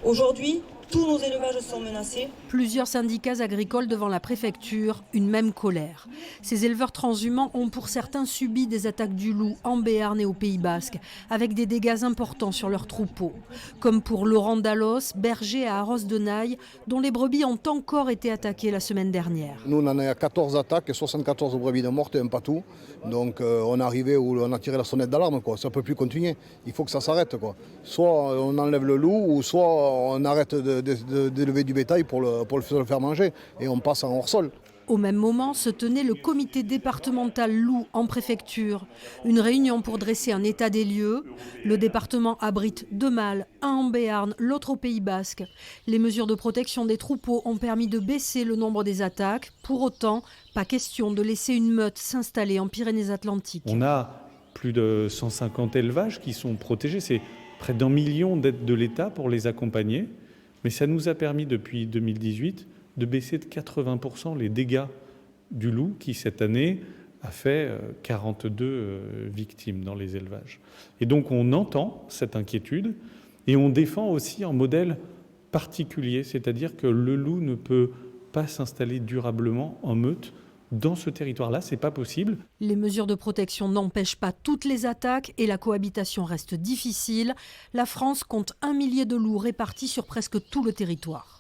Aujourd'hui, tous nos élevages sont menacés. Plusieurs syndicats agricoles devant la préfecture, une même colère. Ces éleveurs transhumants ont pour certains subi des attaques du loup en Béarn et au Pays Basque, avec des dégâts importants sur leurs troupeaux. Comme pour Laurent Dallos, berger à Arros-de-Naï, dont les brebis ont encore été attaquées la semaine dernière. Nous, on en a 14 attaques et 74 brebis de mortes et un patou. Donc on est arrivé où on a tiré la sonnette d'alarme. Ça ne peut plus continuer. Il faut que ça s'arrête. Soit on enlève le loup, ou soit on arrête d'élever du bétail pour le faire manger. Et on passe en hors-sol. Au même moment se tenait le comité départemental loup en préfecture. Une réunion pour dresser un état des lieux. Le département abrite 2 mâles, un en Béarn, l'autre au Pays Basque. Les mesures de protection des troupeaux ont permis de baisser le nombre des attaques. Pour autant, pas question de laisser une meute s'installer en Pyrénées-Atlantiques. On a plus de 150 élevages qui sont protégés. C'est près d'1 million d'aides de l'État pour les accompagner. Mais ça nous a permis depuis 2018 de baisser de 80% les dégâts du loup qui, cette année, a fait 42 victimes dans les élevages. Et donc on entend cette inquiétude et on défend aussi un modèle particulier, c'est-à-dire que le loup ne peut pas s'installer durablement en meute dans ce territoire-là, c'est pas possible. Les mesures de protection n'empêchent pas toutes les attaques et la cohabitation reste difficile. La France compte 1 millier de loups répartis sur presque tout le territoire.